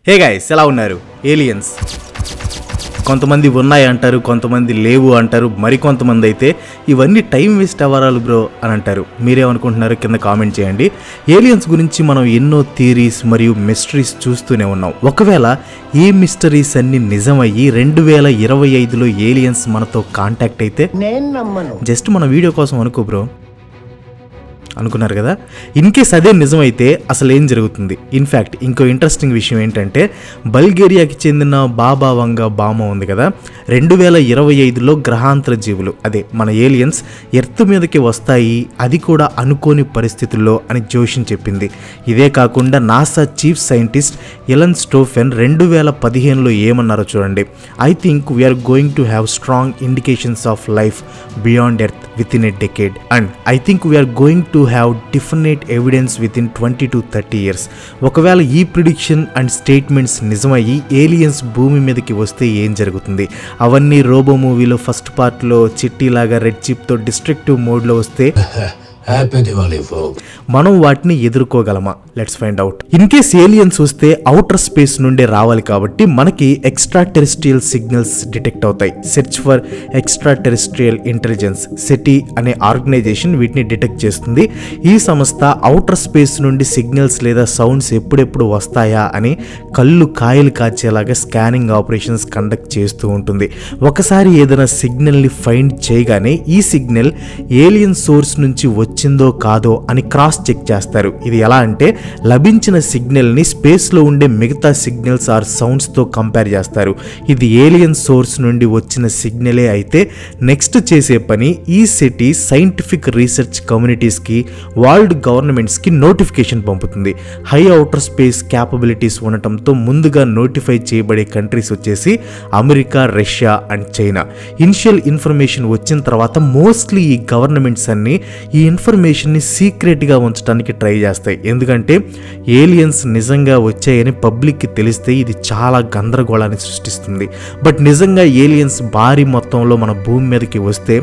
Hey guys, ఎలా ఉన్నారు? Aliens కొంతమంది ఉన్నాయి అంటారు, కొంతమంది లేవు అంటారు, మరికొంతమంది అయితే ఇవన్నీ టైం వేస్ట్ అవ్వరాలు బ్రో అని అంటారు. మీరేమనుకుంటున్నారు కింద కామెంట్ చేయండి. ఏలియన్స్ గురించి మనం ఎన్నో థియరీస్ మరియు మిస్టరీస్ చూస్తూనే ఉన్నాం. ఒకవేళ ఈ మిస్టరీస్ అన్ని నిజమయ్యి 2025లో ఏలియన్స్ మనతో కాంటాక్ట్ అయితే నేను నమ్మను. జస్ట్ మన వీడియో కోసం అనుకో బ్రో, అనుకున్నారు కదా. ఇన్ కేస్ అదే నిజమైతే అసలు ఏం జరుగుతుంది? ఇన్ఫ్యాక్ట్ ఇంకో ఇంట్రెస్టింగ్ విషయం ఏంటంటే, బల్గేరియాకి చెందిన బాబా వంగా బామ ఉంది కదా, 2025లో గ్రహాంతర జీవులు, అదే మన ఏలియన్స్ ఎర్త్ మీదకి వస్తాయి, అది కూడా అనుకోని పరిస్థితుల్లో అని జోషన్ చెప్పింది. ఇదే కాకుండా NASA chief scientist Ellen Stofan 2015లో ఏమన్నారో చూడండి. I think we're going to have strong indications of life beyond earth within a decade, and I think we're going to have definite evidence within 20 to 30 years. ఒకవేళ ఈ prediction and statements నిజమయ్యి aliens భూమి మీదకి వస్తే ఏం జరుగుతుంది? అవన్నీ robo మూవీలో ఫస్ట్ పార్ట్లో చిట్టీలాగా రెడ్ చిప్తో డిస్ట్రక్టివ్ మోడ్లో వస్తే మనం వాటిని ఎదుర్కోగలమా? Let's find out. In case aliens వస్తే అవుటర్ స్పేస్ నుండే రావాలి కాబట్టి మనకి ఎక్స్ట్రా టెరెస్ట్రియల్ సిగ్నల్స్ డిటెక్ట్ అవుతాయి. Search for extraterrestrial intelligence SETI అనే ఆర్గనైజేషన్ వీటిని డిటెక్ట్ చేస్తుంది. ఈ సంస్థ అవుటర్ స్పేస్ నుండి సిగ్నల్స్ లేదా సౌండ్స్ ఎప్పుడెప్పుడు వస్తాయా అని కళ్ళు కాయలు కాచేలాగా స్కానింగ్ ఆపరేషన్స్ కండక్ట్ చేస్తూ ఉంటుంది. ఒకసారి ఏదైనా సిగ్నల్ని ఫైండ్ చేయగానే ఈ సిగ్నల్ ఏలియన్ సోర్స్ నుంచి వచ్చిందో కాదో అని క్రాస్ చెక్ చేస్తారు. ఇది ఎలా అంటే, లభించిన సిగ్నల్ని స్పేస్లో ఉండే మిగతా సిగ్నల్స్ ఆర్ సౌండ్స్తో కంపేర్ చేస్తారు. ఇది ఏలియన్ సోర్స్ నుండి వచ్చిన సిగ్నలే అయితే నెక్స్ట్ చేసే పని ఈ సిటీ సైంటిఫిక్ రీసెర్చ్ కమ్యూనిటీస్కి, వరల్డ్ గవర్నమెంట్స్కి నోటిఫికేషన్ పంపుతుంది. హై అవుటర్ స్పేస్ క్యాపబిలిటీస్ ఉండటంతో ముందుగా నోటిఫై చేయబడే కంట్రీస్ వచ్చేసి America, Russia and China. Initial information వచ్చిన తర్వాత మోస్ట్లీ ఈ గవర్నమెంట్స్ అన్ని ఈ ఇన్ఫర్మేషన్ని సీక్రెట్గా ఉంచడానికి ట్రై చేస్తాయి. ఎందుకంటే ఏలియన్స్ నిజంగా వచ్చాయని పబ్లిక్కి తెలిస్తే ఇది చాలా గందరగోళాన్ని సృష్టిస్తుంది. బట్ నిజంగా ఏలియన్స్ భారీ మొత్తంలో మన భూమి మీదకి వస్తే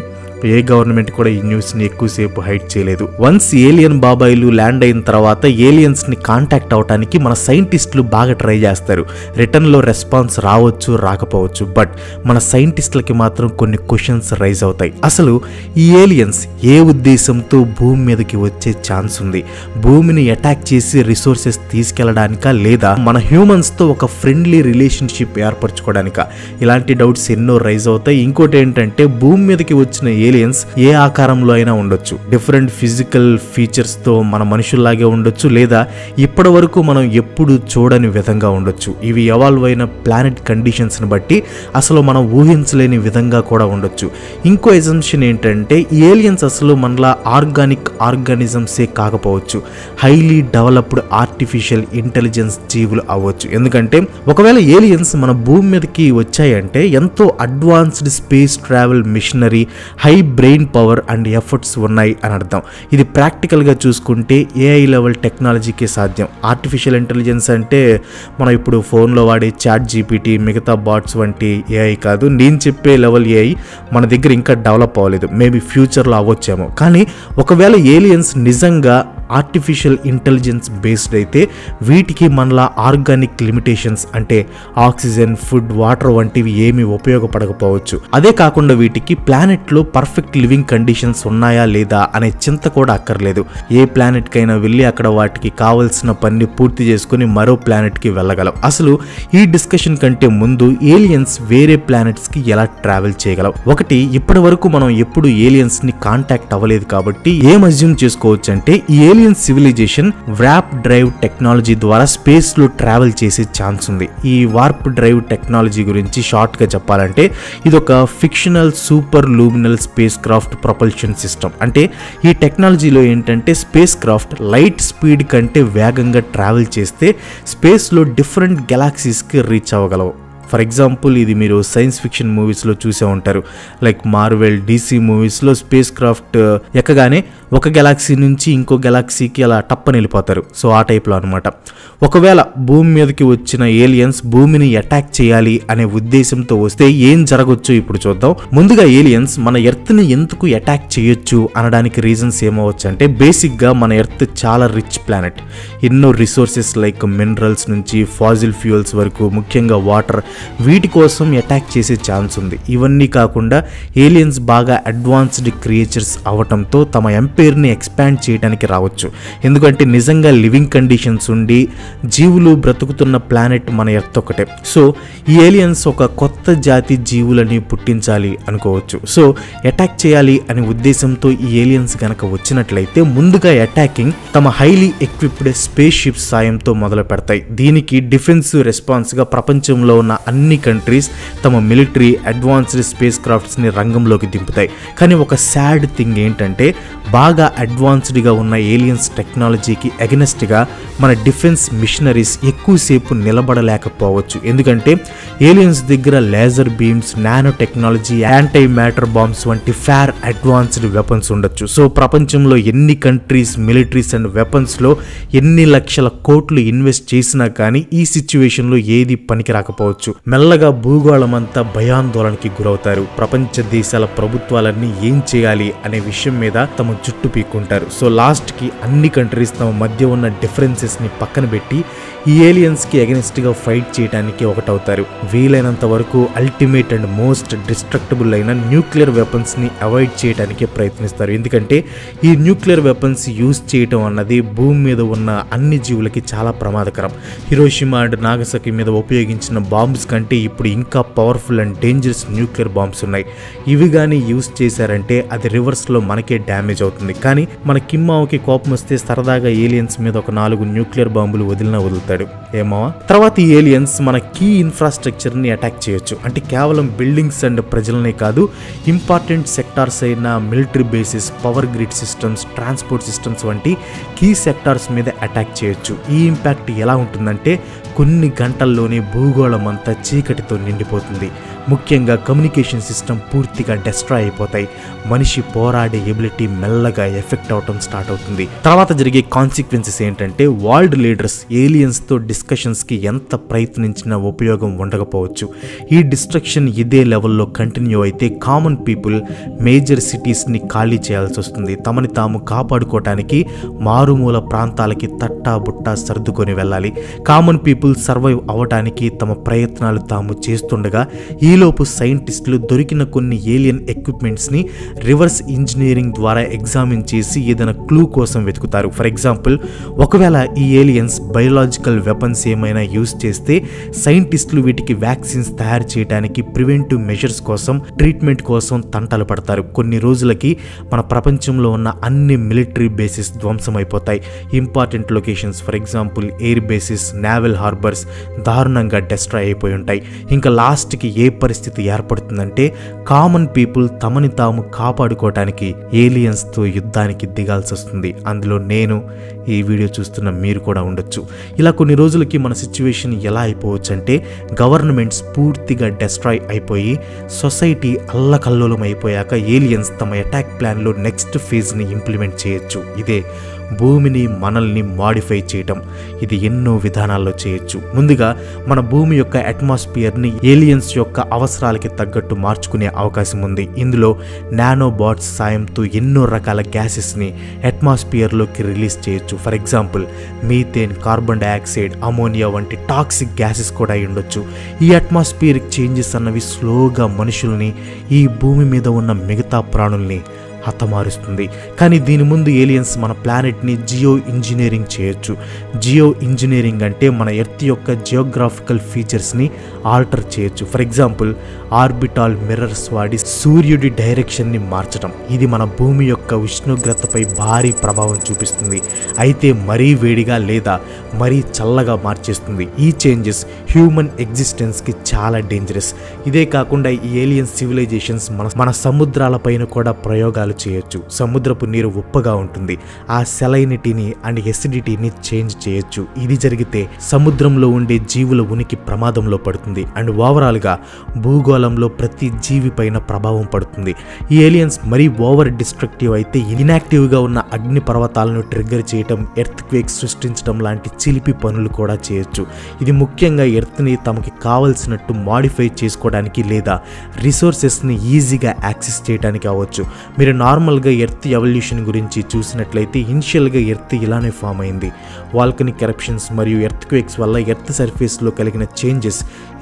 ఏ గవర్నమెంట్ కూడా ఈ న్యూస్ని ఎక్కువసేపు హైడ్ చేయలేదు. వన్స్ ఏలియన్ బాబాయిలు ల్యాండ్ అయిన తర్వాత ఏలియన్స్ని కాంటాక్ట్ అవడానికి మన సైంటిస్టులు బాగా ట్రై చేస్తారు. రిటర్న్లో రెస్పాన్స్ రావచ్చు, రాకపోవచ్చు. బట్ మన సైంటిస్టులకి మాత్రం కొన్ని క్వశ్చన్స్ రైజ్ అవుతాయి. అసలు ఈ ఏలియన్స్ ఏ ఉద్దేశంతో భూమి మీదకి వచ్చే ఛాన్స్ ఉంది? భూమిని అటాక్ చేసి రిసోర్సెస్ తీసుకెళ్లడానికా, లేదా మన హ్యూమన్స్తో ఒక ఫ్రెండ్లీ రిలేషన్షిప్ ఏర్పరచుకోవడానికా? ఇలాంటి డౌట్స్ ఎన్నో రైజ్ అవుతాయి. ఇంకోటి ఏంటంటే, భూమి మీదకి వచ్చిన ఏలియన్స్ ఏ ఆకారంలో అయినా ఉండొచ్చు. డిఫరెంట్ ఫిజికల్ ఫీచర్స్ తో మన మనుషుల్లాగే ఉండొచ్చు, లేదా ఇప్పటి వరకు మనం ఎప్పుడు చూడని విధంగా ఉండొచ్చు. ఇవి ఎవాల్వ్ అయిన ప్లానెట్ కండిషన్స్ ని బట్టి అసలు మనం ఊహించలేని విధంగా కూడా ఉండొచ్చు. ఇంకో ఎజంప్షన్ ఏంటంటే, ఏలియన్స్ అసలు మనలా ఆర్గానిజమ్సే కాకపోవచ్చు, హైలీ డెవలప్డ్ ఆర్టిఫిషియల్ ఇంటెలిజెన్స్ జీవులు అవ్వచ్చు. ఎందుకంటే ఒకవేళ ఏలియన్స్ మన భూమి మీదకి వచ్చాయంటే ఎంతో advanced space travel machinery, high brain power and efforts ఉన్నాయి అని అర్థం. ఇది ప్రాక్టికల్గా చూసుకుంటే ఏఐ లెవెల్ టెక్నాలజీకే సాధ్యం. ఆర్టిఫిషియల్ ఇంటెలిజెన్స్ అంటే మనం ఇప్పుడు ఫోన్లో వాడే చాట్ జీపీటీ, మిగతా బాట్స్ వంటి ఏఐ కాదు. నేను చెప్పే లెవెల్ ఏఐ మన దగ్గర ఇంకా డెవలప్ అవ్వలేదు. మేబీ ఫ్యూచర్లో అవ్వచ్చేమో. కానీ ఒకవేళ ఏలియన్స్ నిజంగా ఆర్టిఫిషియల్ ఇంటెలిజెన్స్ బేస్డ్ అయితే వీటికి మనలా ఆర్గానిక్ లిమిటేషన్స్ అంటే ఆక్సిజన్, ఫుడ్, వాటర్ వంటివి ఏమీ ఉపయోగపడకపోవచ్చు. అదే కాకుండా వీటికి ప్లానెట్లో పర్ఫెక్ట్ లివింగ్ కండిషన్స్ ఉన్నాయా లేదా అనే చింత కూడా అక్కర్లేదు. ఏ ప్లానెట్కైనా వెళ్ళి అక్కడ వాటికి కావలసిన పని పూర్తి చేసుకుని మరో ప్లానెట్కి వెళ్ళగలవు. అసలు ఈ డిస్కషన్ కంటే ముందు ఏలియన్స్ వేరే ప్లానెట్స్కి ఎలా ట్రావెల్ చేయగలవు? ఒకటి, ఇప్పటి వరకు మనం ఎప్పుడు ఏలియన్స్ని కాంటాక్ట్ అవ్వలేదు కాబట్టి ఏం అజ్యూమ్ చేసుకోవచ్చు అంటే, ఈ alien civilisation warp drive technology ద్వారా స్పేస్ లో ట్రావెల్ చేసే ఛాన్స్ ఉంది. ఈ వార్ప్ డ్రైవ్ టెక్నాలజీ గురించి షార్ట్ గా చెప్పాలంటే, ఇది ఒక fictional superluminal spacecraft propulsion system. అంటే ఈ టెక్నాలజీలో ఏంటంటే, స్పేస్ క్రాఫ్ట్ లైట్ స్పీడ్ కంటే వేగంగా ట్రావెల్ చేస్తే స్పేస్ లో డిఫరెంట్ గెలాక్సీస్ కి రీచ్ అవ్వగలవు. ఫర్ ఎగ్జాంపుల్ ఇది మీరు సైన్స్ ఫిక్షన్ మూవీస్లో చూసే ఉంటారు. లైక్ మార్వెల్, DC మూవీస్లో స్పేస్ క్రాఫ్ట్ ఎక్కగానే ఒక గెలాక్సీ నుంచి ఇంకో గెలాక్సీకి అలా టప్పని వెళ్ళిపోతారు. సో ఆ టైప్లో అనమాట. ఒకవేళ భూమి మీదకి వచ్చిన ఏలియన్స్ భూమిని అటాక్ చేయాలి అనే ఉద్దేశంతో వస్తే ఏం జరగచ్చు ఇప్పుడు చూద్దాం. ముందుగా ఏలియన్స్ మన ఎర్త్ని ఎందుకు అటాక్ చేయొచ్చు అనడానికి రీజన్స్ ఏమవచ్చు అంటే, బేసిక్గా మన ఎర్త్ చాలా రిచ్ ప్లానెట్. ఎన్నో రిసోర్సెస్ లైక్ మినరల్స్ నుంచి ఫాజిల్ ఫ్యూయల్స్ వరకు, ముఖ్యంగా వాటర్, వీటి కోసం అటాక్ చేసే ఛాన్స్ ఉంది. ఇవన్నీ కాకుండా ఏలియన్స్ బాగా అడ్వాన్స్డ్ క్రియేచర్స్ అవటంతో తమ ఎంపైర్ని ఎక్స్పాండ్ చేయడానికి రావచ్చు. ఎందుకంటే నిజంగా లివింగ్ కండిషన్స్ ఉండి జీవులు బ్రతుకుతున్న ప్లానెట్ మన ఎర్త్ ఒకటే. సో ఈ ఏలియన్స్ ఒక కొత్త జాతి జీవులని పుట్టించాలి అనుకోవచ్చు. సో అటాక్ చేయాలి అనే ఉద్దేశంతో ఈ ఏలియన్స్ గనక వచ్చినట్లయితే ముందుగా అటాకింగ్ తమ హైలీ ఎక్విప్డ్ స్పేస్ షిప్స్ సాయంతో మొదలు పెడతాయి. దీనికి డిఫెన్స్ రెస్పాన్స్గా ప్రపంచంలో ఉన్న అన్ని కంట్రీస్ తమ మిలిటరీ అడ్వాన్స్డ్ స్పేస్ క్రాఫ్ట్స్ని రంగంలోకి దింపుతాయి. కానీ ఒక సాడ్ థింగ్ ఏంటంటే, బాగా అడ్వాన్స్డ్గా ఉన్న ఏలియన్స్ టెక్నాలజీకి అగెనెస్ట్గా మన డిఫెన్స్ మిషనరీస్ ఎక్కువసేపు నిలబడలేకపోవచ్చు. ఎందుకంటే ఏలియన్స్ దగ్గర laser beams, nanotechnology, antimatter bombs వంటి ఫేర్ అడ్వాన్స్డ్ వెపన్స్ ఉండొచ్చు. సో ప్రపంచంలో ఎన్ని కంట్రీస్ మిలిటరీస్ అండ్ వెపన్స్లో ఎన్ని లక్షల కోట్లు ఇన్వెస్ట్ చేసినా కానీ ఈ సిచ్యువేషన్లో ఏది పనికి రాకపోవచ్చు. మెల్లగా భూగోళం అంతా భయాందోళనకి గురవుతారు. ప్రపంచ దేశాల ప్రభుత్వాలన్నీ ఏం చేయాలి అనే విషయం మీద తమ జుట్టు పీక్కుంటారు. సో లాస్ట్కి అన్ని కంట్రీస్ తమ మధ్య ఉన్న డిఫరెన్సెస్ని పక్కన పెట్టి ఈ ఏలియన్స్కి అగెనిస్ట్గా ఫైట్ చేయడానికి ఒకటవుతారు. వీలైనంత వరకు అల్టిమేట్ అండ్ మోస్ట్ డిస్ట్రక్టబుల్ అయిన న్యూక్లియర్ వెపన్స్ని అవాయిడ్ చేయడానికే ప్రయత్నిస్తారు. ఎందుకంటే ఈ న్యూక్లియర్ వెపన్స్ యూజ్ చేయడం అన్నది భూమి మీద ఉన్న అన్ని జీవులకి చాలా ప్రమాదకరం. హిరోషిమా అండ్ నాగసాకి మీద ఉపయోగించిన బాంబ్స్ కంటే ఇప్పుడు ఇంకా powerful and dangerous nuclear bombs ఉన్నాయి. ఇవి కానీ యూజ్ చేశారంటే అది రివర్స్లో మనకే డ్యామేజ్ అవుతుంది. కానీ మన కిమ్మావకి కోపం వస్తే సరదాగా ఏలియన్స్ మీద ఒక 4 న్యూక్లియర్ బాంబులు వదులుతాడు ఏమావా. తర్వాత ఈ ఏలియన్స్ మన కీ ఇన్ఫ్రాస్ట్రక్చర్ని అటాక్ చేయొచ్చు. అంటే కేవలం బిల్డింగ్స్ అండ్ ప్రజలనే కాదు, ఇంపార్టెంట్ సెక్టార్స్ అయిన military basis, power grid systems, transport systems వంటి కీ సెక్టార్స్ మీద అటాక్ చేయొచ్చు. ఈ ఇంపాక్ట్ ఎలా ఉంటుందంటే, కొన్ని గంటల్లోనే భూగోళం అంతా చీకటితో నిండిపోతుంది. ముఖ్యంగా కమ్యూనికేషన్ సిస్టమ్ పూర్తిగా డిస్ట్రాయ్ అయిపోతాయి. మనిషి పోరాడే ఎబిలిటీ మెల్లగా ఎఫెక్ట్ అవటం స్టార్ట్ అవుతుంది. తర్వాత జరిగే కాన్సిక్వెన్సెస్ ఏంటంటే, వరల్డ్ లీడర్స్ ఏలియన్స్తో డిస్కషన్స్కి ఎంత ప్రయత్నించినా ఉపయోగం ఉండకపోవచ్చు. ఈ డిస్ట్రక్షన్ ఇదే లెవెల్లో కంటిన్యూ అయితే కామన్ పీపుల్ మేజర్ సిటీస్ని ఖాళీ చేయాల్సి వస్తుంది. తమని తాము కాపాడుకోవటానికి మారుమూల ప్రాంతాలకి తట్టా బుట్టా సర్దుకొని వెళ్ళాలి. కామన్ పీపుల్ సర్వైవ్ అవ్వటానికి తమ ప్రయత్నాలు తాము చేస్తుండగా ఈలోపు సైంటిస్టులు దొరికిన కొన్ని ఏలియన్ ఎక్విప్మెంట్స్ని రివర్స్ ఇంజనీరింగ్ ద్వారా ఎగ్జామిన్ చేసి ఏదైనా క్లూ కోసం వెతుకుతారు. ఫర్ ఎగ్జాంపుల్, ఒకవేళ ఈ ఏలియన్స్ బయోలాజికల్ వెపన్స్ ఏమైనా యూజ్ చేస్తే సైంటిస్టులు వీటికి వ్యాక్సిన్స్ తయారు చేయడానికి, ప్రివెంటివ్ మెజర్స్ కోసం, ట్రీట్మెంట్ కోసం తంటలు పడతారు. కొన్ని రోజులకి మన ప్రపంచంలో ఉన్న అన్ని మిలిటరీ బేసిస్ ధ్వంసమైపోతాయి. Important locations, for example air bases, naval harbours దారుణంగా డిస్ట్రాయ్ అయిపోయి ఉంటాయి. ఇంకా లాస్ట్కి ఏ పరిస్థితి ఏర్పడుతుందంటే, కామన్ పీపుల్ తమని తాము కాపాడుకోవటానికి ఏలియన్స్తో యుద్ధానికి దిగాల్సి వస్తుంది. అందులో నేను, ఈ వీడియో చూస్తున్న మీరు కూడా ఉండొచ్చు. ఇలా కొన్ని రోజులకి మన సిచ్యువేషన్ ఎలా అయిపోవచ్చు అంటే, గవర్నమెంట్స్ పూర్తిగా డిస్ట్రాయ్ అయిపోయి సొసైటీ అల్లకల్లోలం అయిపోయాక ఏలియన్స్ తమ అటాక్ ప్లాన్లో నెక్స్ట్ ఫేజ్ని ఇంప్లిమెంట్ చేయొచ్చు. ఇదే భూమిని, మనల్ని మాడిఫై చేయటం. ఇది ఎన్నో విధానాల్లో చేయొచ్చు. ముందుగా మన భూమి యొక్క అట్మాస్ఫియర్ని ఏలియన్స్ యొక్క అవసరాలకి తగ్గట్టు మార్చుకునే అవకాశం ఉంది. ఇందులో నానో బాట్స్ సాయంతో ఎన్నో రకాల గ్యాసెస్ని అట్మాస్ఫియర్లోకి రిలీజ్ చేయొచ్చు. For example methane, carbon dioxide, ammonia వంటి టాక్సిక్ గ్యాసెస్ కూడా ఉండొచ్చు. ఈ అట్మాస్ఫియరిక్ చేంజెస్ అన్నవి స్లోగా మనుషుల్ని, ఈ భూమి మీద ఉన్న మిగతా ప్రాణుల్ని హతమారుస్తుంది. కానీ దీని ముందు ఏలియన్స్ మన ప్లానెట్ని జియో ఇంజనీరింగ్ చేయొచ్చు. జియో ఇంజనీరింగ్ అంటే మన ఎర్త్ యొక్క జియోగ్రాఫికల్ ఫీచర్స్ని ఆల్టర్ చేయొచ్చు. ఫర్ ఎగ్జాంపుల్ ఆర్బిటాల్ మిర్రర్స్ వాడి సూర్యుడి డైరెక్షన్ని మార్చడం. ఇది మన భూమి యొక్క ఉష్ణోగ్రతపై భారీ ప్రభావం చూపిస్తుంది. అయితే మరీ వేడిగా లేదా మరీ చల్లగా మార్చేస్తుంది. ఈ చేంజెస్ హ్యూమన్ ఎగ్జిస్టెన్స్కి చాలా డేంజరస్. ఇదే కాకుండా ఈ ఏలియన్ సివిలైజేషన్స్ మన సముద్రాలపైన కూడా ప్రయోగాలు చేయొచ్చు. సముద్రపు నీరు ఉప్పగా ఉంటుంది, ఆ సెలైనిటీని అండ్ ఎసిడిటీని చేంజ్ చేయొచ్చు. ఇది జరిగితే సముద్రంలో ఉండే జీవుల ఉనికి ప్రమాదంలో పడుతుంది అండ్ ఓవరాల్గా భూగోళంలో ప్రతి జీవి పైన ప్రభావం పడుతుంది. ఈ ఏలియన్స్ మరీ ఓవర్ డిస్ట్రక్టివ్ అయితే ఇన్యాక్టివ్గా ఉన్న అగ్ని పర్వతాలను ట్రిగ్గర్ చేయటం, ఎర్త్ క్వేక్ సృష్టించడం లాంటి చిలిపి పనులు కూడా చేయొచ్చు. ఇది ముఖ్యంగా ఎర్త్ని తమకి కావలసినట్టు మాడిఫై చేసుకోవడానికి లేదా రిసోర్సెస్ని ఈజీగా యాక్సెస్ చేయడానికి అవ్వచ్చు. మీరు నార్మల్గా ఎర్త్ ఎవల్యూషన్ గురించి చూసినట్లయితే ఇనిషియల్గా ఎర్త్ ఇలానే ఫామ్ అయింది. వాల్కనిక్ ఎరప్షన్స్ మరియు ఎర్త్ క్వేక్స్ వల్ల ఎర్త్ సర్ఫేస్లో కలిగిన చేంజెస్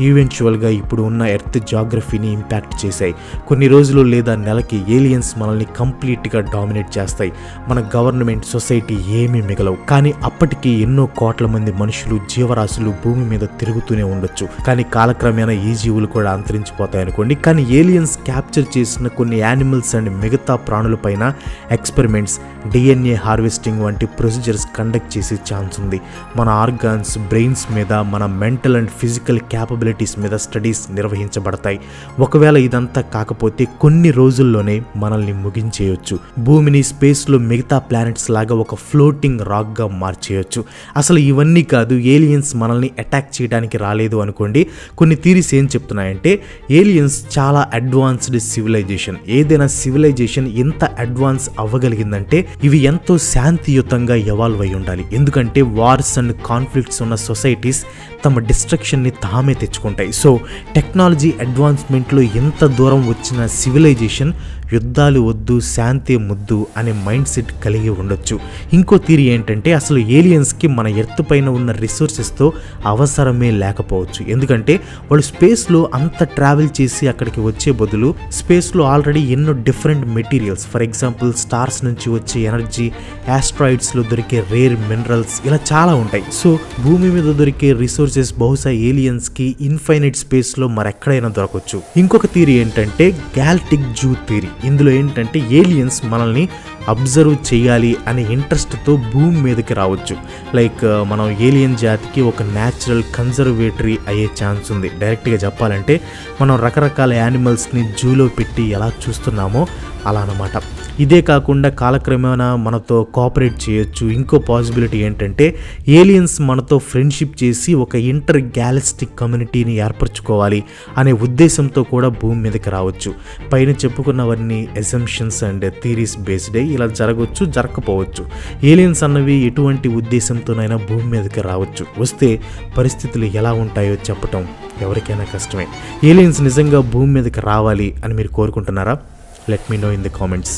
ఈవెన్చువల్గా ఇప్పుడు ఉన్న ఎర్త్ జాగ్రఫీని ఇంపాక్ట్ చేశాయి. కొన్ని రోజులు లేదా నెలకి ఏలియన్స్ మనల్ని కంప్లీట్గా డామినేట్ చేస్తాయి. మన గవర్నమెంట్, సొసైటీ ఏమీ మిగలవు. కానీ అప్పటికి ఎన్నో కోట్ల మంది మనుషులు, జీవరాశులు భూమి మీద తిరుగుతూనే ఉండొచ్చు. కానీ కాలక్రమేణా ఈ జీవులు కూడా అంతరించిపోతాయి అనుకోండి. కానీ ఏలియన్స్ క్యాప్చర్ చేసిన కొన్ని యానిమల్స్ అండ్ మిగతా ప్రాణులపైన ఎక్స్పెరిమెంట్స్, డిఎన్ఏ హార్వెస్టింగ్ వంటి ప్రొసీజర్స్ కండక్ట్ చేసే ఛాన్స్ ఉంది. మన ఆర్గాన్స్, బ్రెయిన్స్ మీద, మన మెంటల్ అండ్ ఫిజికల్ క్యాపబిలిటీస్ మీద స్టడీస్ నిర్వహించబడతాయి. ఒకవేళ ఇదంతా కాకపోతే కొన్ని రోజుల్లోనే మనల్ని ముగించేయొచ్చు. భూమిని స్పేస్లో మిగతా ప్లానెట్స్ లాగా ఒక ఫ్లోటింగ్ రాక్గా మార్చేయొచ్చు. అసలు ఇవన్నీ కాదు, ఏలియన్స్ మనల్ని అటాక్ చేయడానికి రాలేదు అనుకోండి. కొన్ని థీరీస్ ఏం చెప్తున్నాయంటే ఏలియన్స్ చాలా అడ్వాన్స్డ్ సివిలైజేషన్. ఏదైనా సివిలైజేషన్ ఎంత అడ్వాన్స్ అవ్వగలిగిందంటే ఇవి ఎంతో శాంతియుతంగా ఎవాల్వ్ అయి ఉండాలి. ఎందుకంటే వార్స్ అండ్ కాన్ఫ్లిక్ట్స్ ఉన్న సొసైటీస్ తమ డిస్ట్రక్షన్ని తామే తెచ్చుకుంటాయి. సో టెక్నాలజీ అడ్వాన్స్మెంట్లో ఎంత దూరం వచ్చిన సివిలైజేషన్ యుద్ధాలు వద్దు, శాంతి ముద్దు అనే మైండ్ సెట్ కలిగి ఉండొచ్చు. ఇంకో థియరీ ఏంటంటే అసలు ఏలియన్స్కి మన ఎర్త్ పైన ఉన్న రిసోర్సెస్తో అవసరమే లేకపోవచ్చు. ఎందుకంటే వాళ్ళు స్పేస్లో అంత ట్రావెల్ చేసి అక్కడికి వచ్చే బదులు స్పేస్లో ఆల్రెడీ ఎన్నో different materials, for example stars నుంచి వచ్చే ఎనర్జీ, యాస్ట్రాయిడ్స్లో దొరికే రేర్ మినరల్స్, ఇలా చాలా ఉంటాయి. సో భూమి మీద దొరికే రిసోర్సెస్ బహుశా ఏలియన్స్కి ఇన్ఫైనైట్ స్పేస్లో మరెక్కడైనా దొరకవచ్చు. ఇంకొక థియరీ ఏంటంటే గ్యాల్టిక్ జూ థియరీ. ఇందులో ఏంటంటే ఏలియన్స్ మనల్ని అబ్జర్వ్ చేయాలి అనే ఇంట్రెస్ట్తో భూమి మీదకి రావచ్చు. లైక్ మనం ఏలియన్ జాతికి ఒక న్యాచురల్ కన్జర్వేటరీ అయ్యే ఛాన్స్ ఉంది. డైరెక్ట్గా చెప్పాలంటే మనం రకరకాల యానిమల్స్ని జూలో పెట్టి ఎలా చూస్తున్నామో అలా అన్నమాట. ఇదే కాకుండా కాలక్రమేణా మనతో కోఆపరేట్ చేయొచ్చు. ఇంకో పాసిబిలిటీ ఏంటంటే ఏలియన్స్ మనతో ఫ్రెండ్షిప్ చేసి ఒక ఇంటర్ గ్యాలక్టిక్ కమ్యూనిటీని ఏర్పరచుకోవాలి అనే ఉద్దేశంతో కూడా భూమి మీదకి రావచ్చు. పైన చెప్పుకున్నవన్నీ అసంప్షన్స్ అండ్ థీరీస్ బేస్డే. ఇలా జరగవచ్చు, జరగకపోవచ్చు. ఏలియన్స్ అన్నవి ఎటువంటి ఉద్దేశంతోనైనా భూమి మీదకి రావచ్చు. వస్తే పరిస్థితులు ఎలా ఉంటాయో చెప్పటం ఎవరికైనా కష్టమే. ఏలియన్స్ నిజంగా భూమి మీదకి రావాలి అని మీరు కోరుకుంటున్నారా? Let me know in the comments.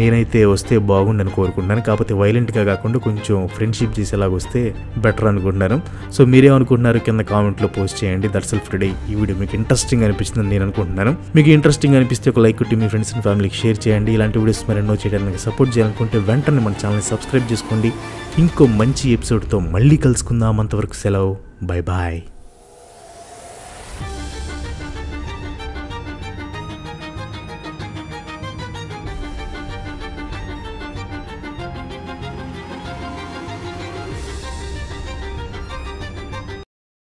నేనైతే వస్తే బాగుండని కోరుకుంటున్నాను. కాకపోతే వైలెంట్గా కాకుండా కొంచెం ఫ్రెండ్షిప్ చేసేలాగా వస్తే బెటర్ అనుకుంటున్నాను. సో మీరేమనుకుంటున్నారు కింద కామెంట్లో పోస్ట్ చేయండి. That's all for today. ఈ వీడియో మీకు ఇంట్రెస్టింగ్ అనిపిస్తుందని నేను అనుకుంటున్నాను. మీకు ఇంట్రెస్టింగ్ అనిపిస్తే ఒక లైక్ కొట్టి మీ ఫ్రెండ్స్ అండ్ ఫ్యామిలీకి షేర్ చేయండి. ఇలాంటి వీడియోస్ మరెన్నో చేయడానికి సపోర్ట్ చేయాలనుకుంటే వెంటనే మన ఛానల్ని సబ్స్క్రైబ్ చేసుకోండి. ఇంకో మంచి ఎపిసోడ్తో మళ్ళీ కలుసుకుందాం. అంతవరకు సెలవు. Bye bye.